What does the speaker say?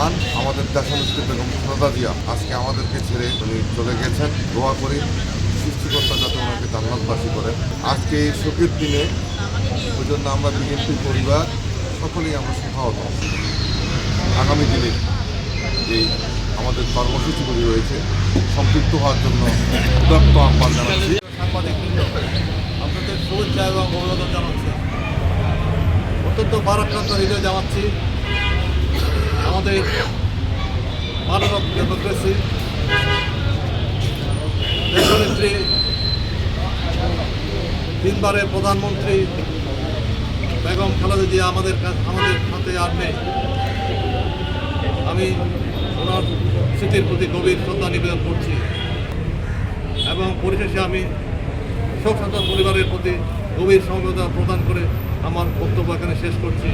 প্রধান আমাদের দেশনেত্রী বেগম খালেদা জিয়া আজকে আমাদেরকে ছেড়ে উনি চলে গেছেন। দোয়া করি সৃষ্টিকর্তা যাতে ওনাকে জান্নাতবাসী করেন। আজকে এই শোকের দিনে ওই জন্য আমরা বিএনপি পরিবার সকলেই আমরা শোকাহত। আগামী দিনে যে আমাদের কর্মসূচিগুলি রয়েছে সম্পৃক্ত হওয়ার জন্য উদাত্ত আহ্বান জানাচ্ছি। সাংবাদিকবৃন্দ, আপনাদের শুভেচ্ছা এবং অভিনন্দন জানাচ্ছি। অত্যন্ত ভারাক্রান্ত হৃদয় জানাচ্ছি আমাদের মানব ডেমোক্রেসি দেশনেত্রী, তিনবারের প্রধানমন্ত্রী বেগম খালেদা জিয়া আমাদের সাথে আর নেই। আমি ওনার স্মৃতির প্রতি গভীর শ্রদ্ধা নিবেদন করছি এবং পরিশেষে আমি শোকসন্তপ্ত পরিবারের প্রতি গভীর সমবেদনা প্রদান করে আমার বক্তব্য এখানে শেষ করছি।